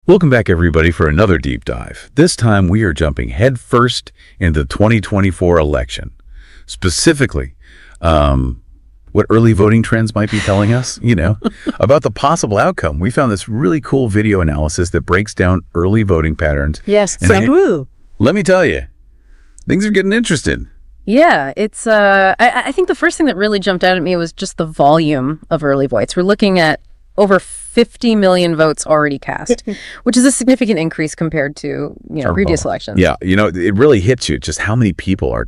Welcome back, everybody, for another deep dive. This time, we are jumping headfirst into the 2024 election. Specifically, what early voting trends might be telling us, about the possible outcome. We found this really cool video analysis that breaks down early voting patterns. Yes. And let me tell you, things are getting interesting. Yeah, it's, I think the first thing that really jumped out at me was just the volume of early votes. We're looking at over 50 million votes already cast, which is a significant increase compared to, previous elections. Yeah, it really hits you just how many people are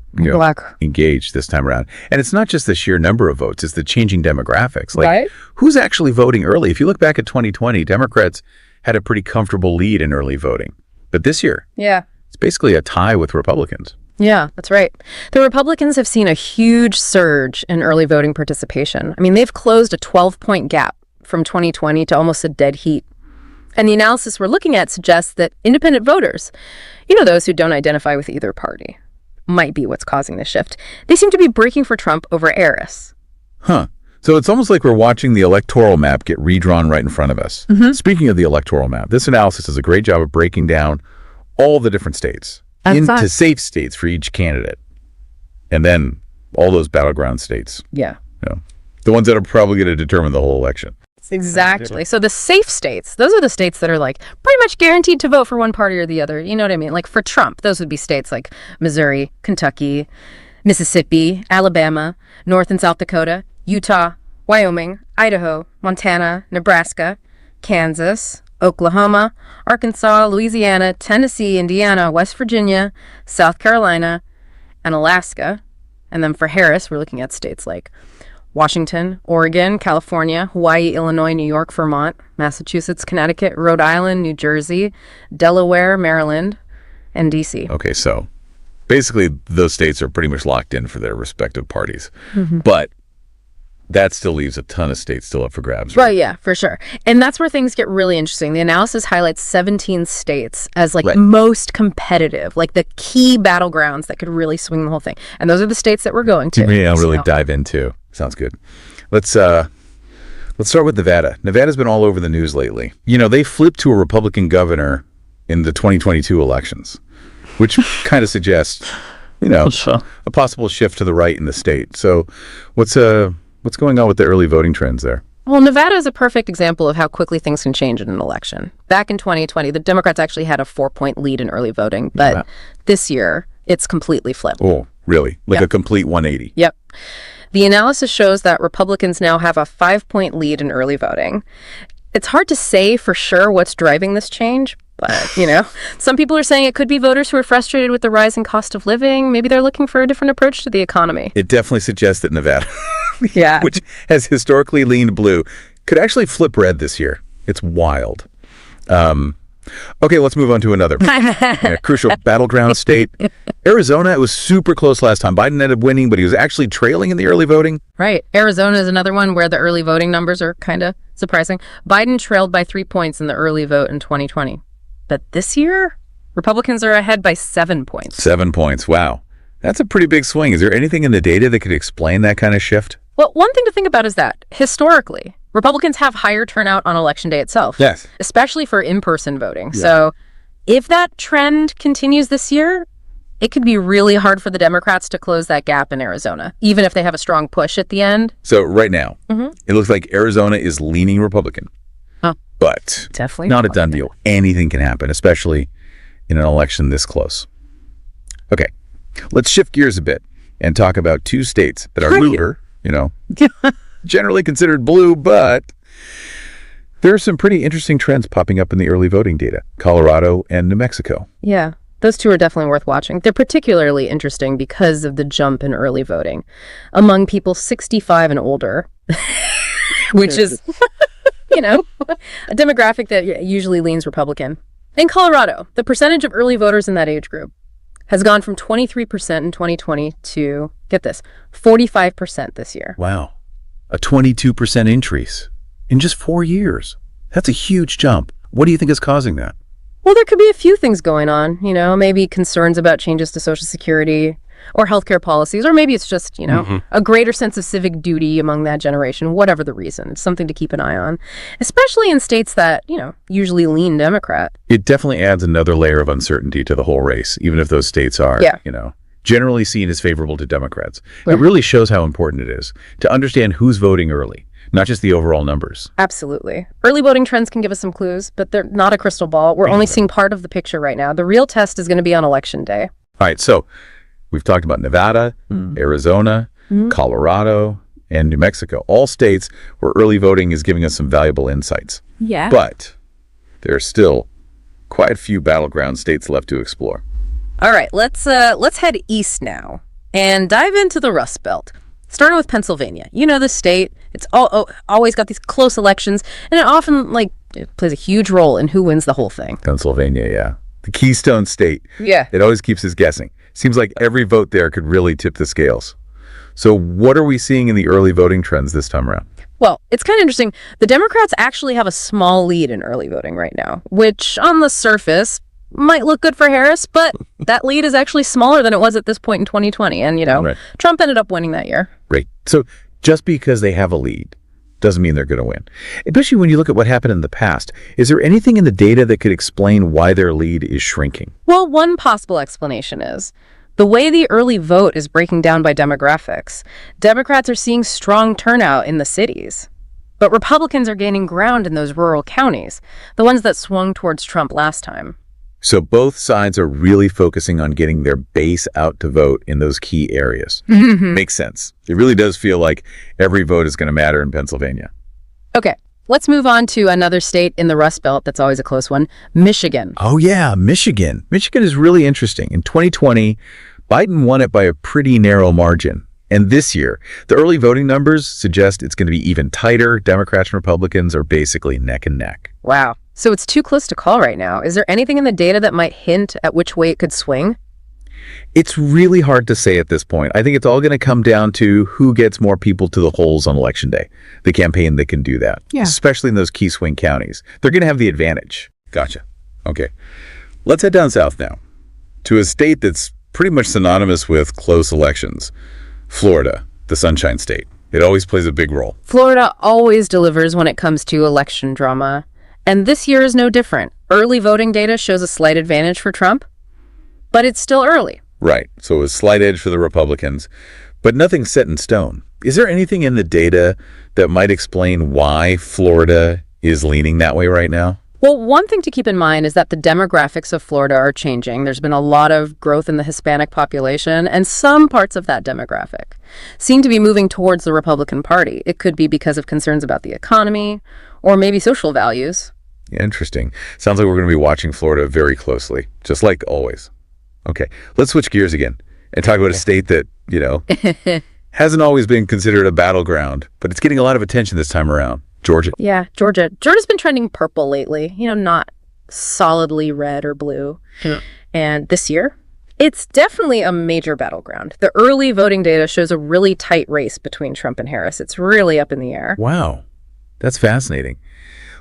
engaged this time around. And it's not just the sheer number of votes, it's the changing demographics. Like, who's actually voting early? If you look back at 2020, Democrats had a pretty comfortable lead in early voting. But this year, it's basically a tie with Republicans. Yeah, that's right. The Republicans have seen a huge surge in early voting participation. I mean, they've closed a 12-point gap from 2020 to almost a dead heat. And the analysis we're looking at suggests that independent voters, those who don't identify with either party, might be what's causing this shift. They seem to be breaking for Trump over Harris. Huh. So it's almost like we're watching the electoral map get redrawn right in front of us. Speaking of the electoral map, this analysis does a great job of breaking down all the different states into safe states for each candidate. And then all those battleground states. Yeah. The ones that are probably going to determine the whole election. Exactly. So the safe states, those are the states that are like pretty much guaranteed to vote for one party or the other. You know what I mean? Like for Trump, those would be states like Missouri, Kentucky, Mississippi, Alabama, North and South Dakota, Utah, Wyoming, Idaho, Montana, Nebraska, Kansas, Oklahoma, Arkansas, Louisiana, Tennessee, Indiana, West Virginia, South Carolina, and Alaska. And then for Harris, we're looking at states like Washington, Oregon, California, Hawaii, Illinois, New York, Vermont, Massachusetts, Connecticut, Rhode Island, New Jersey, Delaware, Maryland, and D.C. Okay, so basically those states are pretty much locked in for their respective parties. But that still leaves a ton of states still up for grabs. Right, yeah, for sure. And that's where things get really interesting. The analysis highlights 17 states as most competitive, like the key battlegrounds that could really swing the whole thing. And those are the states that we're going to. Yeah, I'll really dive into. Sounds good. Let's start with Nevada. Nevada's been all over the news lately. They flipped to a Republican governor in the 2022 elections, which kind of suggests, a possible shift to the right in the state. So what's going on with the early voting trends there? Well, Nevada is a perfect example of how quickly things can change in an election. Back in 2020, the Democrats actually had a 4-point lead in early voting, but this year it's completely flipped. Oh, really? Like a complete 180? Yep. The analysis shows that Republicans now have a 5-point lead in early voting. It's hard to say for sure what's driving this change, but, some people are saying it could be voters who are frustrated with the rising cost of living. Maybe they're looking for a different approach to the economy. It definitely suggests that Nevada, which has historically leaned blue, could actually flip red this year. It's wild. Okay, let's move on to another crucial battleground state. Arizona, it was super close last time. Biden ended up winning, but he was actually trailing in the early voting. Right. Arizona is another one where the early voting numbers are kind of surprising. Biden trailed by 3 points in the early vote in 2020. But this year, Republicans are ahead by 7 points. 7 points. Wow. That's a pretty big swing. Is there anything in the data that could explain that kind of shift? Well, one thing to think about is that, historically, Republicans have higher turnout on Election Day itself. Yes. Especially for in-person voting. Yeah. So if that trend continues this year, it could be really hard for the Democrats to close that gap in Arizona, even if they have a strong push at the end. So right now, it looks like Arizona is leaning Republican. But definitely not a done deal. Anything can happen, especially in an election this close. Okay, let's shift gears a bit and talk about two states that are bluer, generally considered blue, but there are some pretty interesting trends popping up in the early voting data, Colorado and New Mexico. Yeah, those two are definitely worth watching. They're particularly interesting because of the jump in early voting among people 65 and older, which is... a demographic that usually leans Republican. In Colorado, the percentage of early voters in that age group has gone from 23% in 2020 to, get this, 45% this year. Wow. A 22% increase in just 4 years. That's a huge jump. What do you think is causing that? Well, there could be a few things going on, maybe concerns about changes to Social Security, or healthcare policies, or maybe it's just, a greater sense of civic duty among that generation, whatever the reason. It's something to keep an eye on, especially in states that, usually lean Democrat. It definitely adds another layer of uncertainty to the whole race, even if those states are, generally seen as favorable to Democrats. Right. It really shows how important it is to understand who's voting early, not just the overall numbers. Absolutely. Early voting trends can give us some clues, but they're not a crystal ball. We're only seeing part of the picture right now. The real test is going to be on Election Day. All right, so we've talked about Nevada, Arizona, Colorado, and New Mexico, all states where early voting is giving us some valuable insights. Yeah. But there are still quite a few battleground states left to explore. All right, let's head east now and dive into the Rust Belt. Starting with Pennsylvania. The state. It's always got these close elections, and it often it plays a huge role in who wins the whole thing. Pennsylvania, yeah. The Keystone State. Yeah. It always keeps us guessing. Seems like every vote there could really tip the scales. So what are we seeing in the early voting trends this time around? Well, it's kind of interesting. The Democrats actually have a small lead in early voting right now, which on the surface might look good for Harris, but that lead is actually smaller than it was at this point in 2020. And, right. Trump ended up winning that year. Right. So just because they have a lead doesn't mean they're going to win. Especially when you look at what happened in the past. Is there anything in the data that could explain why their lead is shrinking? Well, one possible explanation is the way the early vote is breaking down by demographics. Democrats are seeing strong turnout in the cities, but Republicans are gaining ground in those rural counties, the ones that swung towards Trump last time. So both sides are really focusing on getting their base out to vote in those key areas. Makes sense. It really does feel like every vote is going to matter in Pennsylvania. Okay, let's move on to another state in the Rust Belt that's always a close one, Michigan. Oh yeah, Michigan. Michigan is really interesting. In 2020, Biden won it by a pretty narrow margin. And this year, the early voting numbers suggest it's going to be even tighter. Democrats and Republicans are basically neck and neck. Wow. So it's too close to call right now. Is there anything in the data that might hint at which way it could swing? It's really hard to say at this point. I think it's all going to come down to who gets more people to the polls on Election Day, the campaign that can do that, especially in those key swing counties. They're going to have the advantage. Gotcha. Okay. Let's head down south now to a state that's pretty much synonymous with close elections, Florida, the Sunshine State. It always plays a big role. Florida always delivers when it comes to election drama. And this year is no different. Early voting data shows a slight advantage for Trump, but it's still early. Right. So a slight edge for the Republicans, but nothing's set in stone. Is there anything in the data that might explain why Florida is leaning that way right now? Well, one thing to keep in mind is that the demographics of Florida are changing. There's been a lot of growth in the Hispanic population, and some parts of that demographic seem to be moving towards the Republican Party. It could be because of concerns about the economy or maybe social values. Yeah, interesting. Sounds like we're going to be watching Florida very closely, just like always. Okay, let's switch gears again and talk about a state that, hasn't always been considered a battleground, but it's getting a lot of attention this time around. Georgia. Yeah, Georgia. Georgia's been trending purple lately, not solidly red or blue. Yeah. And this year, it's definitely a major battleground. The early voting data shows a really tight race between Trump and Harris. It's really up in the air. Wow, that's fascinating.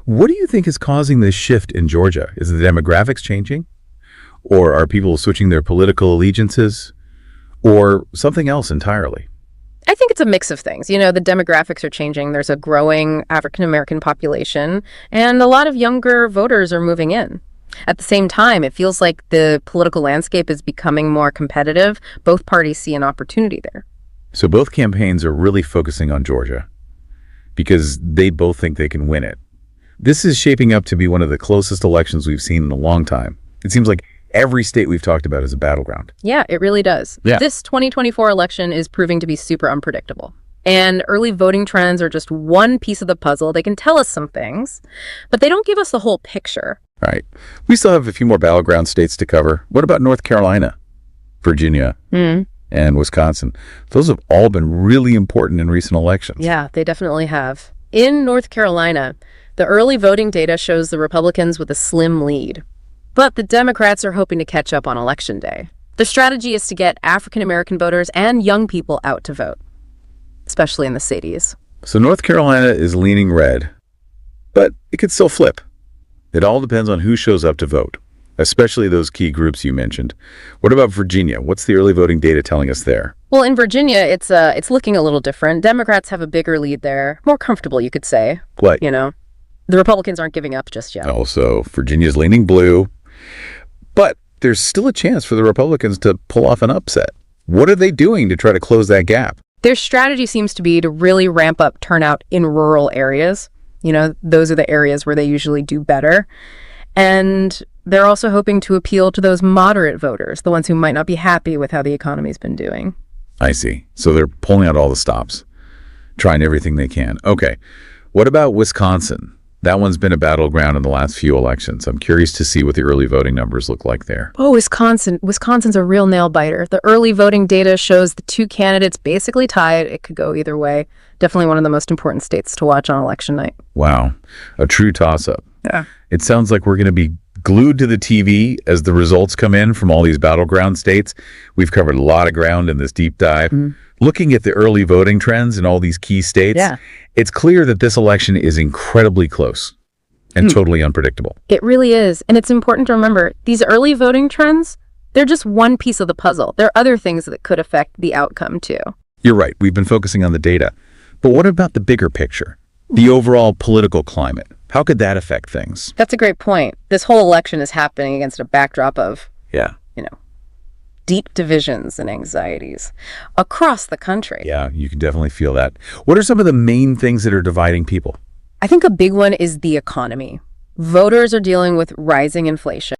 What do you think is causing this shift in Georgia? Is the demographics changing? Or are people switching their political allegiances? Or something else entirely? I think it's a mix of things. The demographics are changing. There's a growing African-American population, and a lot of younger voters are moving in. At the same time, it feels like the political landscape is becoming more competitive. Both parties see an opportunity there. So both campaigns are really focusing on Georgia because they both think they can win it. This is shaping up to be one of the closest elections we've seen in a long time. It seems like every state we've talked about is a battleground. Yeah, it really does. Yeah. This 2024 election is proving to be super unpredictable. And early voting trends are just one piece of the puzzle. They can tell us some things, but they don't give us the whole picture. Right. We still have a few more battleground states to cover. What about North Carolina, Virginia, and Wisconsin? Those have all been really important in recent elections. Yeah, they definitely have. In North Carolina, the early voting data shows the Republicans with a slim lead. But the Democrats are hoping to catch up on Election Day. Their strategy is to get African-American voters and young people out to vote, especially in the cities. So North Carolina is leaning red, but it could still flip. It all depends on who shows up to vote. especially those key groups you mentioned. What about Virginia? What's the early voting data telling us there? Well, in Virginia, it's looking a little different. Democrats have a bigger lead there, more comfortable, you could say. What? You know, the Republicans aren't giving up just yet. Also, Virginia's leaning blue, but there's still a chance for the Republicans to pull off an upset. What are they doing to try to close that gap? Their strategy seems to be to really ramp up turnout in rural areas. You know, those are the areas where they usually do better. And they're also hoping to appeal to those moderate voters, the ones who might not be happy with how the economy's been doing. I see. So they're pulling out all the stops, trying everything they can. Okay. What about Wisconsin? That one's been a battleground in the last few elections. I'm curious to see what the early voting numbers look like there. Oh, Wisconsin's a real nail biter. The early voting data shows the two candidates basically tied. It could go either way. Definitely one of the most important states to watch on election night. Wow. A true toss-up. Yeah. It sounds like we're going to be glued to the TV as the results come in from all these battleground states. We've covered a lot of ground in this deep dive. Looking at the early voting trends in all these key states, it's clear that this election is incredibly close and totally unpredictable. It really is. And it's important to remember, these early voting trends, they're just one piece of the puzzle. There are other things that could affect the outcome, too. You're right. We've been focusing on the data. But what about the bigger picture? The overall political climate? How could that affect things? That's a great point. This whole election is happening against a backdrop of, deep divisions and anxieties across the country. Yeah, you can definitely feel that. What are some of the main things that are dividing people? I think a big one is the economy. Voters are dealing with rising inflation,